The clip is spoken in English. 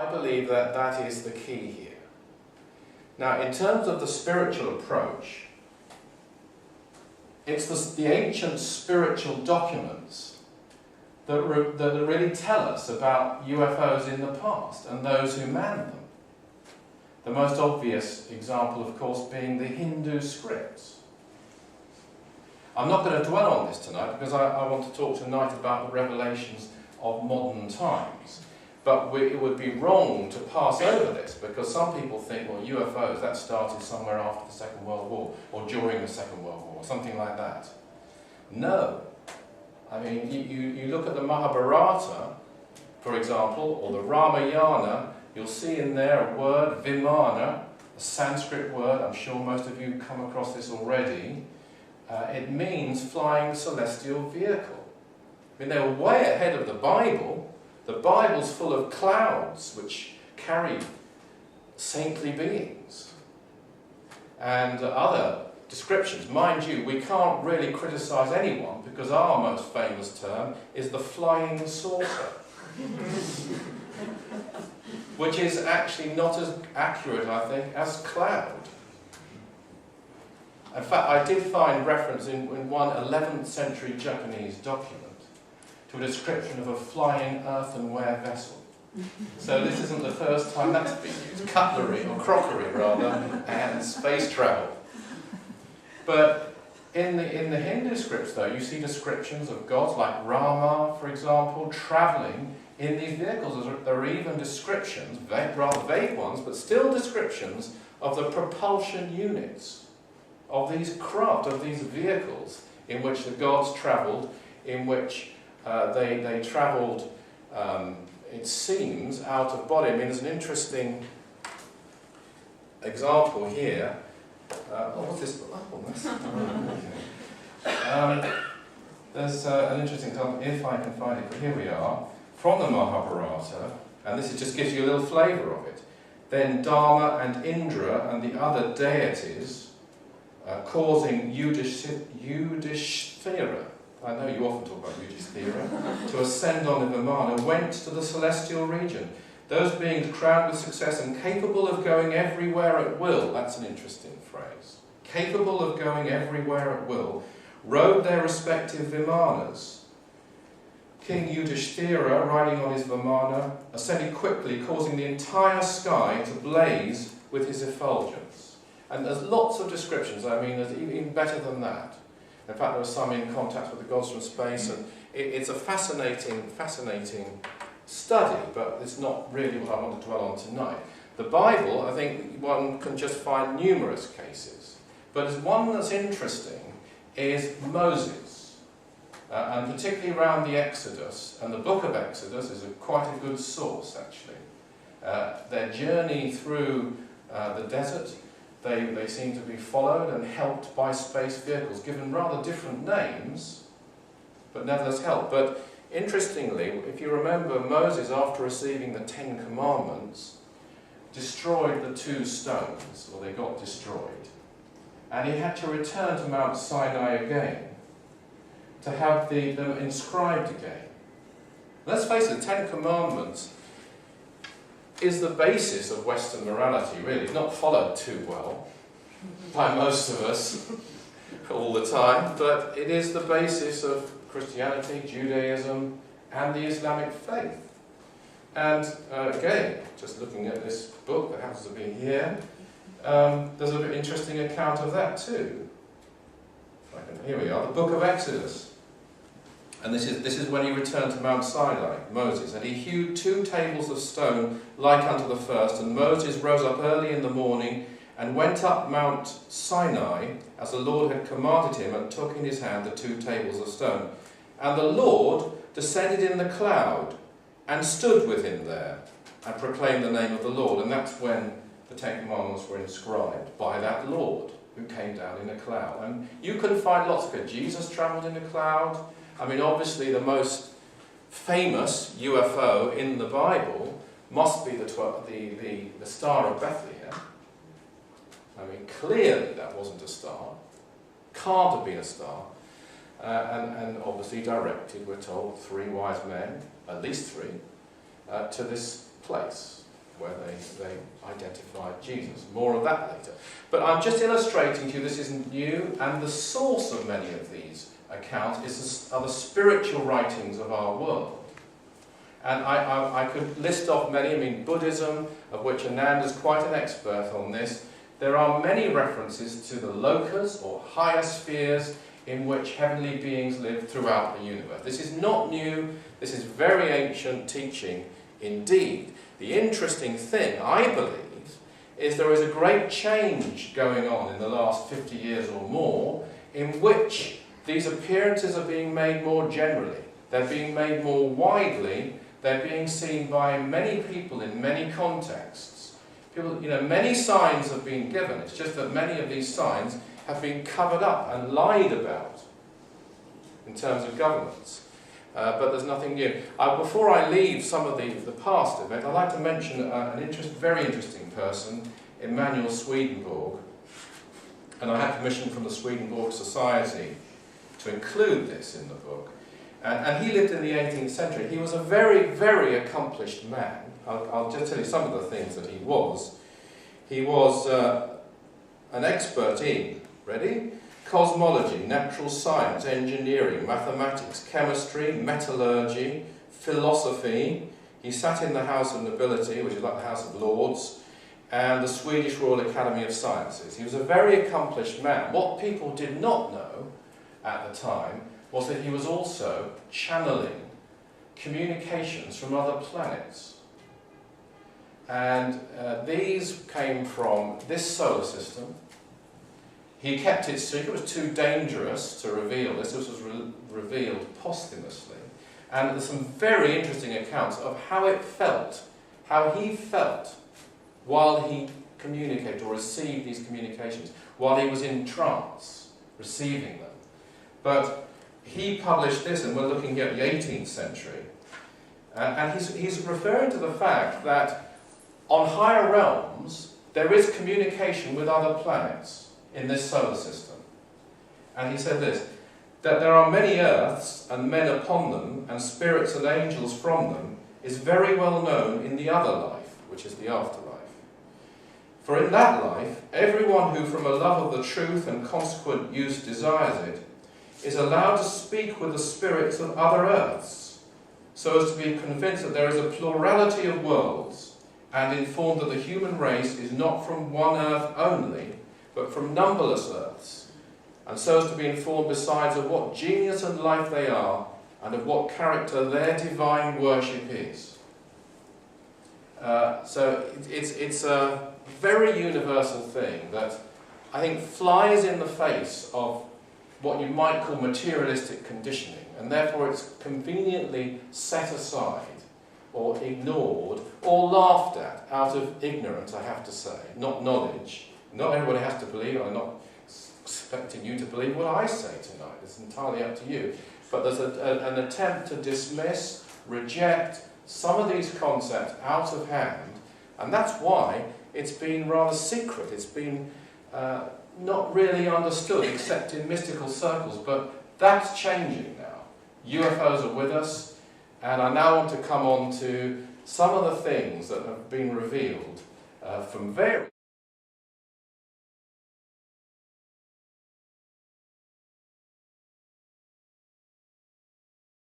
I believe that that is the key here. Now, in terms of the spiritual approach, it's the ancient spiritual documents that really tell us about UFOs in the past and those who manned them. The most obvious example, of course, being the Hindu scripts. I'm not going to dwell on this tonight because I want to talk tonight about the revelations of modern times. But it would be wrong to pass over this because some people think, well, UFOs, that started somewhere after the Second World War or during the Second World War, something like that. No. I mean, you look at the Mahabharata, for example, or the Ramayana, you'll see in there a word, Vimana, a Sanskrit word. I'm sure most of you come across this already. It means flying celestial vehicle. I mean, they were way ahead of the Bible. The Bible's full of clouds which carry saintly beings and other descriptions. Mind you, we can't really criticize anyone because our most famous term is the flying saucer, which is actually not as accurate, I think, as cloud. In fact, I did find reference in one 11th century Japanese document to a description of a flying earthenware vessel. So this isn't the first time that's been used. Cutlery, or crockery rather, and space travel. But in the Hindu scripts, though, you see descriptions of gods like Rama, for example, travelling in these vehicles. There are even descriptions, rather vague ones, but still descriptions of the propulsion units of these craft, of these vehicles in which the gods travelled, in which they travelled, it seems, out of body. I mean, there's an interesting example here. What's this? There's an interesting example, if I can find it, but here we are, from the Mahabharata, and this just gives you a little flavour of it. Then Dharma and Indra and the other deities, causing Yudhishthira, I know you often talk about Yudhishthira, to ascend on the Vimana, went to the celestial region. Those beings crowned with success and capable of going everywhere at will, that's an interesting phrase, capable of going everywhere at will, rode their respective Vimanas. King Yudhishthira, riding on his Vimana, ascended quickly, causing the entire sky to blaze with his effulgence. And there's lots of descriptions, I mean, there's even better than that. In fact, there are some in contact with the gods from space, and it's a fascinating study, but it's not really what I want to dwell on tonight. The Bible, I think one can just find numerous cases, but one that's interesting is Moses, and particularly around the Exodus, and the book of Exodus is quite a good source, actually. Their journey through the desert, they seem to be followed and helped by space vehicles, given rather different names, but nevertheless helped. But interestingly, if you remember, Moses, after receiving the 10 Commandments, destroyed the 2 stones, or they got destroyed. And he had to return to Mount Sinai again, to have them inscribed again. Let's face it, the 10 Commandments is the basis of Western morality, really. It's not followed too well by most of us all the time, but it is the basis of Christianity, Judaism, and the Islamic faith. And again, just looking at this book that happens to be here, there's a very interesting account of that too. Here we are, the book of Exodus. And this is when he returned to Mount Sinai, Moses, and he hewed 2 tables of stone like unto the first, and Moses rose up early in the morning and went up Mount Sinai as the Lord had commanded him, and took in his hand the 2 tables of stone. And the Lord descended in the cloud and stood with him there and proclaimed the name of the Lord. And that's when the 10 Commandments were inscribed, by that Lord who came down in a cloud. And you can find lots of it. Jesus travelled in a cloud. I mean, obviously the most famous UFO in the Bible must be the Star of Bethlehem. I mean, clearly that wasn't a star. Can't have been a star. And obviously directed, we're told, 3 wise men, at least 3, to this place. identified Jesus. More of that later. But I'm just illustrating to you this isn't new, and the source of many of these accounts are the spiritual writings of our world. And I could list off many. I mean, Buddhism, of which Anand is quite an expert on this. There are many references to the lokas, or higher spheres, in which heavenly beings live throughout the universe. This is not new. This is very ancient teaching indeed. The interesting thing, I believe, is there is a great change going on in the last 50 years or more, in which these appearances are being made more generally. They're being made more widely. They're being seen by many people in many contexts. People, many signs have been given. It's just that many of these signs have been covered up and lied about in terms of governments. But there's nothing new. Before I leave some of the past event, I'd like to mention very interesting person, Emanuel Swedenborg. And I had permission from the Swedenborg Society to include this in the book. And he lived in the 18th century. He was a very, very accomplished man. I'll just tell you some of the things that he was. He was an expert in, ready? Cosmology, natural science, engineering, mathematics, chemistry, metallurgy, philosophy. He sat in the House of Nobility, which is like the House of Lords, and the Swedish Royal Academy of Sciences. He was a very accomplished man. What people did not know at the time was that he was also channeling communications from other planets. And these came from this solar system. He kept it secret. It was too dangerous to reveal this. This was revealed posthumously. And there's some very interesting accounts of how he felt while he communicated or received these communications, while he was in trance, receiving them. But he published this, and we're looking here at the 18th century, and he's referring to the fact that on higher realms there is communication with other planets in this solar system. And he said this, that there are many earths and men upon them, and spirits and angels from them, is very well known in the other life, which is the afterlife. For in that life, everyone who from a love of the truth and consequent use desires it, is allowed to speak with the spirits of other earths, so as to be convinced that there is a plurality of worlds, and informed that the human race is not from one earth only, but from numberless earths, and so as to be informed besides of what genius and life they are, and of what character their divine worship is. So it's a very universal thing that I think flies in the face of what you might call materialistic conditioning, and therefore it's conveniently set aside or ignored or laughed at out of ignorance, I have to say, not knowledge. Not everybody has to believe. I'm not expecting you to believe what I say tonight. It's entirely up to you. But there's an attempt to dismiss, reject some of these concepts out of hand, and that's why it's been rather secret. It's been not really understood except in mystical circles, but that's changing now. UFOs are with us, and I now want to come on to some of the things that have been revealed from various